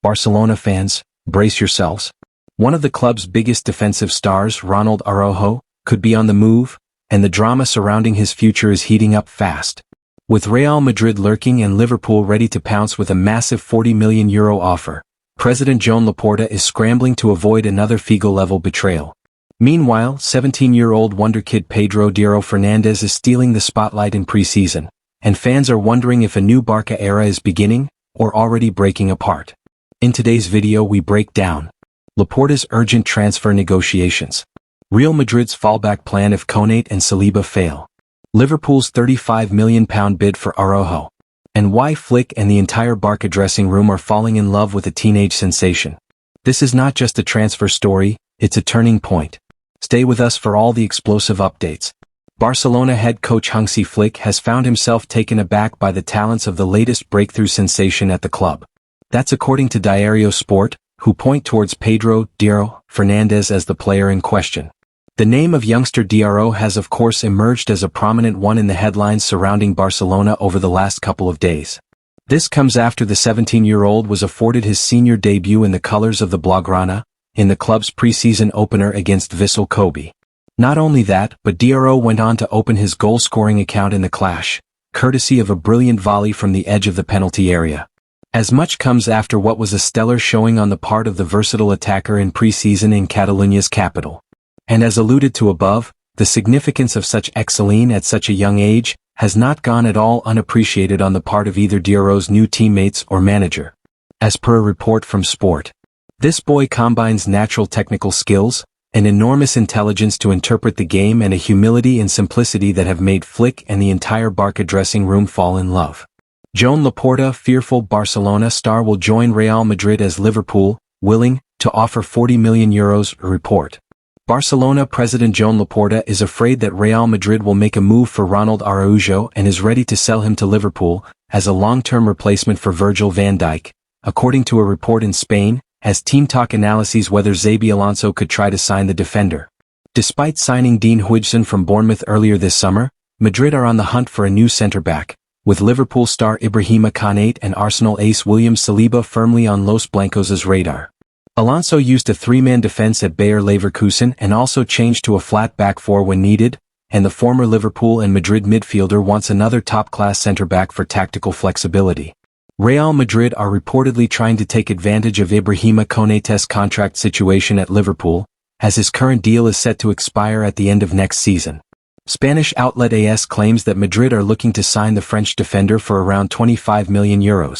Barcelona fans, brace yourselves. One of the club's biggest defensive stars, Ronald Araújo, could be on the move, and the drama surrounding his future is heating up fast. With Real Madrid lurking and Liverpool ready to pounce with a massive €40 million offer, President Joan Laporta is scrambling to avoid another Figo-level betrayal. Meanwhile, 17-year-old wonderkid Pedro Dro Fernández is stealing the spotlight in pre-season, and fans are wondering if a new Barca era is beginning, or already breaking apart. In today's video we break down Laporta's urgent transfer negotiations, Real Madrid's fallback plan if Konate and Saliba fail, Liverpool's £35 million bid for Araujo, and why Flick and the entire Barca dressing room are falling in love with a teenage sensation. This is not just a transfer story, it's a turning point. Stay with us for all the explosive updates. Barcelona head coach Hansi Flick has found himself taken aback by the talents of the latest breakthrough sensation at the club. That's according to Diario Sport, who point towards Pedro Dro Fernández as the player in question. The name of youngster Dro has of course emerged as a prominent one in the headlines surrounding Barcelona over the last couple of days. This comes after the 17-year-old was afforded his senior debut in the colors of the Blaugrana, in the club's preseason opener against Vissel Kobe. Not only that, but Dro went on to open his goal-scoring account in the clash, courtesy of a brilliant volley from the edge of the penalty area. As much comes after what was a stellar showing on the part of the versatile attacker in preseason in Catalonia's capital. And as alluded to above, the significance of such excellence at such a young age has not gone at all unappreciated on the part of either Dro's new teammates or manager. As per a report from Sport, this boy combines natural technical skills, an enormous intelligence to interpret the game and a humility and simplicity that have made Flick and the entire Barca dressing room fall in love. Joan Laporta, fearful Barcelona star, will join Real Madrid as Liverpool, willing to offer €40 million, a report. Barcelona president Joan Laporta is afraid that Real Madrid will make a move for Ronald Araújo and is ready to sell him to Liverpool as a long-term replacement for Virgil van Dijk, according to a report in Spain, as Team Talk analyses whether Xabi Alonso could try to sign the defender. Despite signing Dean Huijsen from Bournemouth earlier this summer, Madrid are on the hunt for a new centre-back, with Liverpool star Ibrahima Konate and Arsenal ace William Saliba firmly on Los Blancos' radar. Alonso used a three-man defense at Bayer Leverkusen and also changed to a flat back four when needed, and the former Liverpool and Madrid midfielder wants another top-class centre-back for tactical flexibility. Real Madrid are reportedly trying to take advantage of Ibrahima Konate's contract situation at Liverpool, as his current deal is set to expire at the end of next season. Spanish outlet AS claims that Madrid are looking to sign the French defender for around €25 million.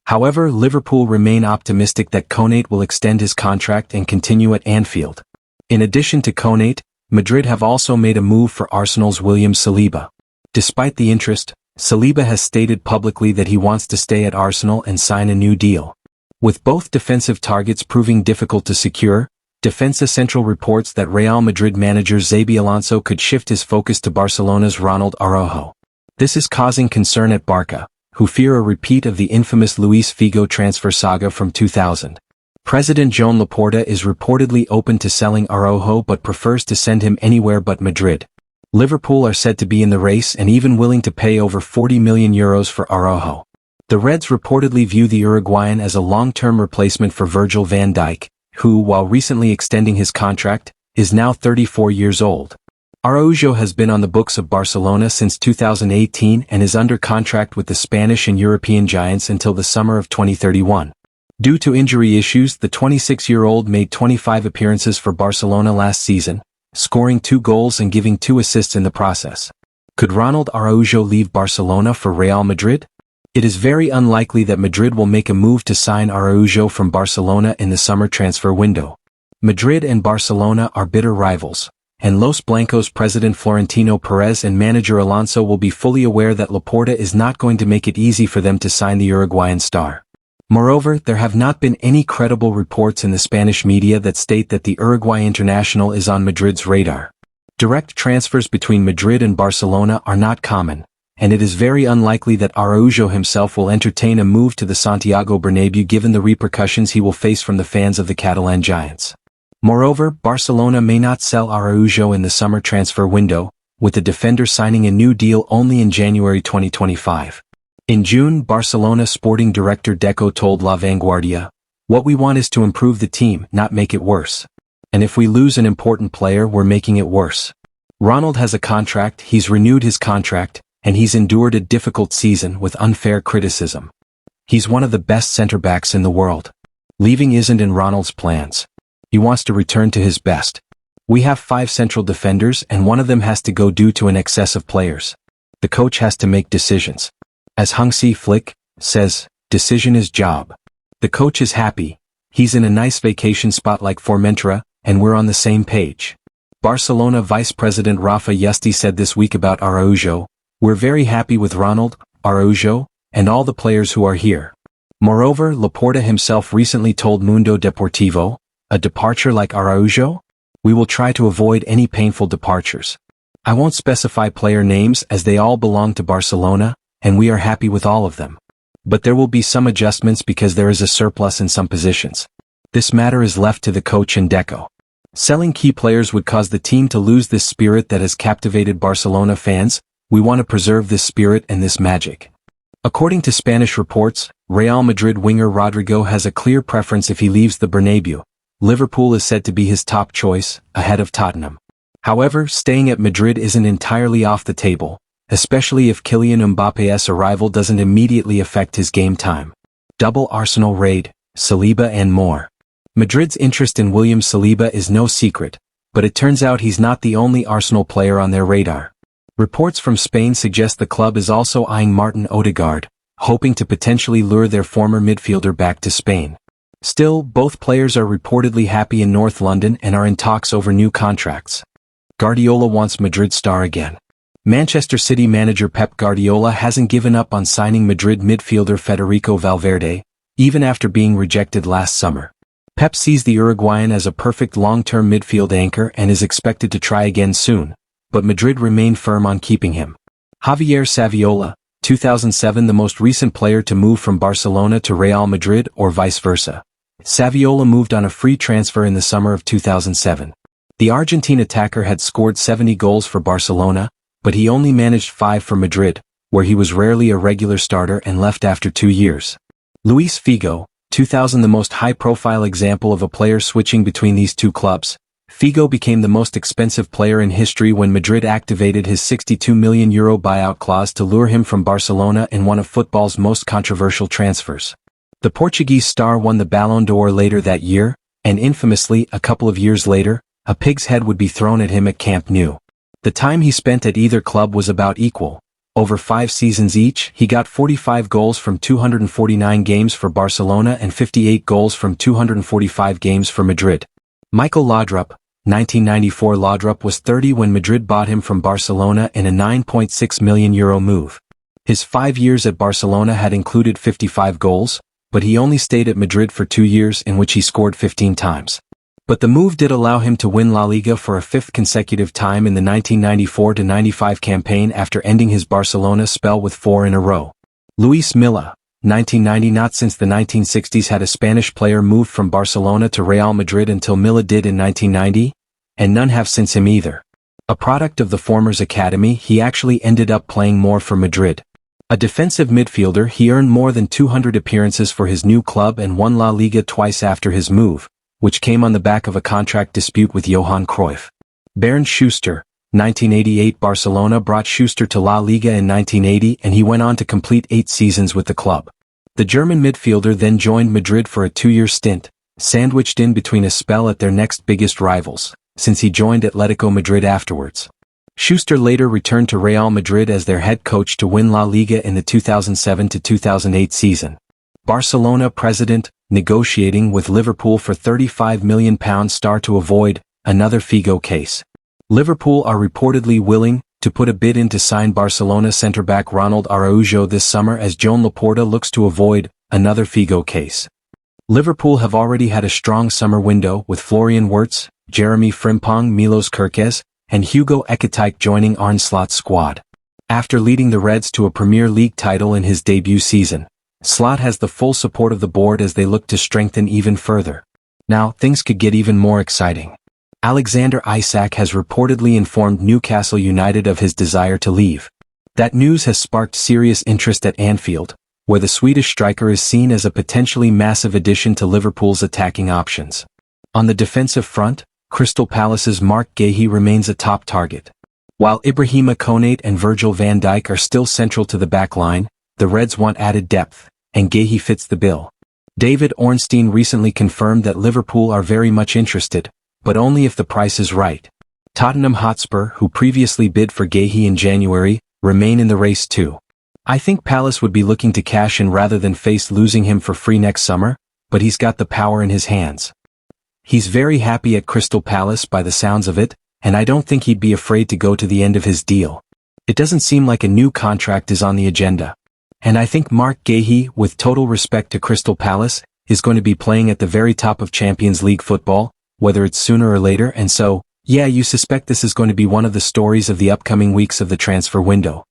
However, Liverpool remain optimistic that Konate will extend his contract and continue at Anfield. In addition to Konate, Madrid have also made a move for Arsenal's William Saliba. Despite the interest, Saliba has stated publicly that he wants to stay at Arsenal and sign a new deal. With both defensive targets proving difficult to secure, Defensa Central reports that Real Madrid manager Xabi Alonso could shift his focus to Barcelona's Ronald Araújo. This is causing concern at Barca, who fear a repeat of the infamous Luis Figo transfer saga from 2000. President Joan Laporta is reportedly open to selling Araujo but prefers to send him anywhere but Madrid. Liverpool are said to be in the race and even willing to pay over €40 million for Araujo. The Reds reportedly view the Uruguayan as a long-term replacement for Virgil van Dijk, who, while recently extending his contract, is now 34 years old. Araujo has been on the books of Barcelona since 2018 and is under contract with the Spanish and European giants until the summer of 2031. Due to injury issues, the 26-year-old made 25 appearances for Barcelona last season, scoring 2 goals and giving 2 assists in the process. Could Ronald Araujo leave Barcelona for Real Madrid? It is very unlikely that Madrid will make a move to sign Araujo from Barcelona in the summer transfer window. Madrid and Barcelona are bitter rivals, and Los Blancos president Florentino Perez and manager Alonso will be fully aware that Laporta is not going to make it easy for them to sign the Uruguayan star. Moreover, there have not been any credible reports in the Spanish media that state that the Uruguay international is on Madrid's radar. Direct transfers between Madrid and Barcelona are not common, and it is very unlikely that Araujo himself will entertain a move to the Santiago Bernabéu given the repercussions he will face from the fans of the Catalan giants. Moreover, Barcelona may not sell Araujo in the summer transfer window, with the defender signing a new deal only in January 2025. In June, Barcelona sporting director Deco told La Vanguardia, What we want is to improve the team, not make it worse. And if we lose an important player, we're making it worse. Ronald has a contract, he's renewed his contract, and he's endured a difficult season with unfair criticism. He's one of the best center-backs in the world. Leaving isn't in Ronald's plans. He wants to return to his best. We have 5 central defenders and one of them has to go due to an excess of players. The coach has to make decisions. As Hansi Flick says, decision is job. The coach is happy. He's in a nice vacation spot like Formentera, and we're on the same page. Barcelona Vice President Rafa Yusti said this week about Araujo, "We're very happy with Ronald, Araujo, and all the players who are here." Moreover, Laporta himself recently told Mundo Deportivo, "A departure like Araujo? We will try to avoid any painful departures. I won't specify player names as they all belong to Barcelona, and we are happy with all of them. But there will be some adjustments because there is a surplus in some positions. This matter is left to the coach and Deco." Selling key players would cause the team to lose this spirit that has captivated Barcelona fans. We want to preserve this spirit and this magic. According to Spanish reports, Real Madrid winger Rodrigo has a clear preference if he leaves the Bernabeu. Liverpool is said to be his top choice, ahead of Tottenham. However, staying at Madrid isn't entirely off the table, especially if Kylian Mbappe's arrival doesn't immediately affect his game time. Double Arsenal raid, Saliba and more. Madrid's interest in William Saliba is no secret, but it turns out he's not the only Arsenal player on their radar. Reports from Spain suggest the club is also eyeing Martin Odegaard, hoping to potentially lure their former midfielder back to Spain. Still, both players are reportedly happy in North London and are in talks over new contracts. Guardiola wants Madrid star again. Manchester City manager Pep Guardiola hasn't given up on signing Madrid midfielder Federico Valverde, even after being rejected last summer. Pep sees the Uruguayan as a perfect long-term midfield anchor and is expected to try again soon, but Madrid remain firm on keeping him. Javier Saviola, 2007, the most recent player to move from Barcelona to Real Madrid or vice versa. Saviola moved on a free transfer in the summer of 2007. The Argentine attacker had scored 70 goals for Barcelona, but he only managed 5 for Madrid, where he was rarely a regular starter and left after 2 years. Luis Figo, 2000, the most high-profile example of a player switching between these two clubs. Figo became the most expensive player in history when Madrid activated his €62 million buyout clause to lure him from Barcelona in one of football's most controversial transfers. The Portuguese star won the Ballon d'Or later that year, and infamously, a couple of years later, a pig's head would be thrown at him at Camp Nou. The time he spent at either club was about equal. Over 5 seasons each, he got 45 goals from 249 games for Barcelona and 58 goals from 245 games for Madrid. Michael Laudrup, 1994. Laudrup was 30 when Madrid bought him from Barcelona in a €9.6 million move. His 5 years at Barcelona had included 55 goals, but he only stayed at Madrid for 2 years in which he scored 15 times. But the move did allow him to win La Liga for a 5th consecutive time in the 1994-95 campaign after ending his Barcelona spell with 4 in a row. Luis Milla, 1990. Not since the 1960s had a Spanish player moved from Barcelona to Real Madrid until Milla did in 1990, and none have since him either. A product of the former's academy, he actually ended up playing more for Madrid. A defensive midfielder, he earned more than 200 appearances for his new club and won La Liga twice after his move, which came on the back of a contract dispute with Johan Cruyff. Bernd Schuster, 1988. Barcelona brought Schuster to La Liga in 1980 and he went on to complete 8 seasons with the club. The German midfielder then joined Madrid for a 2-year stint, sandwiched in between a spell at their next biggest rivals, since he joined Atletico Madrid afterwards. Schuster later returned to Real Madrid as their head coach to win La Liga in the 2007-2008 season. Barcelona president, negotiating with Liverpool for £35 million star to avoid another Figo case. Liverpool are reportedly willing to put a bid in to sign Barcelona centre-back Ronald Araújo this summer as Joan Laporta looks to avoid another Figo case. Liverpool have already had a strong summer window with Florian Wirtz, Jeremy Frimpong, Milos Kerkez, and Hugo Ekitike joining Arne Slot's squad. After leading the Reds to a Premier League title in his debut season, Slot has the full support of the board as they look to strengthen even further. Now, things could get even more exciting. Alexander Isak has reportedly informed Newcastle United of his desire to leave. That news has sparked serious interest at Anfield, where the Swedish striker is seen as a potentially massive addition to Liverpool's attacking options. On the defensive front, Crystal Palace's Mark Guéhi remains a top target. While Ibrahima Konate and Virgil van Dijk are still central to the back line, the Reds want added depth, and Guéhi fits the bill. David Ornstein recently confirmed that Liverpool are very much interested, but only if the price is right. Tottenham Hotspur, who previously bid for Guéhi in January, remain in the race too. I think Palace would be looking to cash in rather than face losing him for free next summer, but he's got the power in his hands. He's very happy at Crystal Palace by the sounds of it, and I don't think he'd be afraid to go to the end of his deal. It doesn't seem like a new contract is on the agenda. And I think Mark Guéhi, with total respect to Crystal Palace, is going to be playing at the very top of Champions League football, whether it's sooner or later, and so, yeah, you suspect this is going to be one of the stories of the upcoming weeks of the transfer window.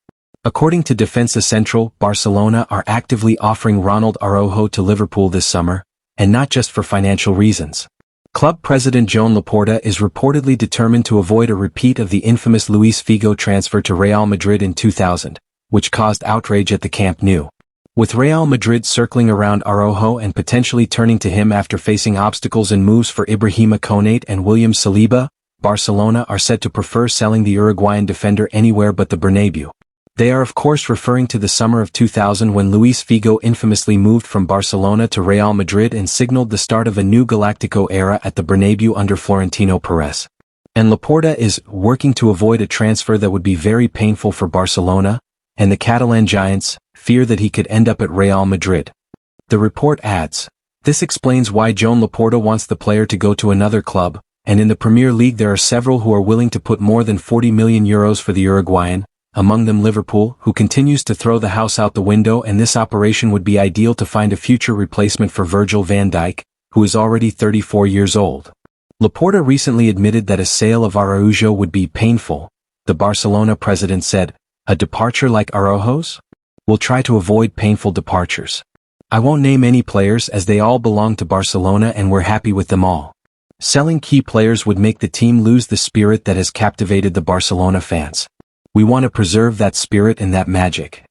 According to Defensa Central, Barcelona are actively offering Ronald Araújo to Liverpool this summer, and not just for financial reasons. Club president Joan Laporta is reportedly determined to avoid a repeat of the infamous Luis Figo transfer to Real Madrid in 2000, which caused outrage at the Camp Nou. With Real Madrid circling around Araujo and potentially turning to him after facing obstacles in moves for Ibrahima Konate and William Saliba, Barcelona are said to prefer selling the Uruguayan defender anywhere but the Bernabeu. They are of course referring to the summer of 2000 when Luis Figo infamously moved from Barcelona to Real Madrid and signaled the start of a new Galactico era at the Bernabeu under Florentino Perez. And Laporta is working to avoid a transfer that would be very painful for Barcelona, and the Catalan giants fear that he could end up at Real Madrid. The report adds, this explains why Joan Laporta wants the player to go to another club, and in the Premier League there are several who are willing to put more than 40 million euros for the Uruguayan, among them Liverpool, who continues to throw the house out the window, and this operation would be ideal to find a future replacement for Virgil van Dijk, who is already 34 years old. Laporta recently admitted that a sale of Araujo would be painful. The Barcelona president said, a departure like Araujo's? We'll try to avoid painful departures. I won't name any players as they all belong to Barcelona and we're happy with them all. Selling key players would make the team lose the spirit that has captivated the Barcelona fans. We want to preserve that spirit and that magic.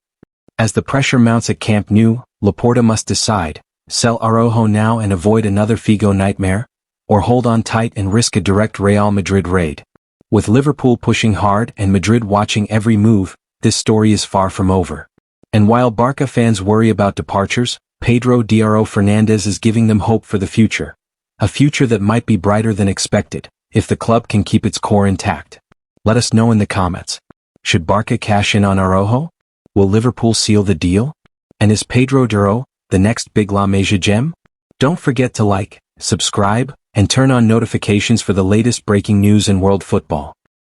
As the pressure mounts at Camp Nou, Laporta must decide, sell Araujo now and avoid another Figo nightmare, or hold on tight and risk a direct Real Madrid raid. With Liverpool pushing hard and Madrid watching every move, this story is far from over. And while Barca fans worry about departures, Pedro Dro Fernández is giving them hope for the future. A future that might be brighter than expected, if the club can keep its core intact. Let us know in the comments. Should Barca cash in on Araujo? Will Liverpool seal the deal? And is Pedro Dro the next big La Masia gem? Don't forget to like, subscribe, and turn on notifications for the latest breaking news in world football.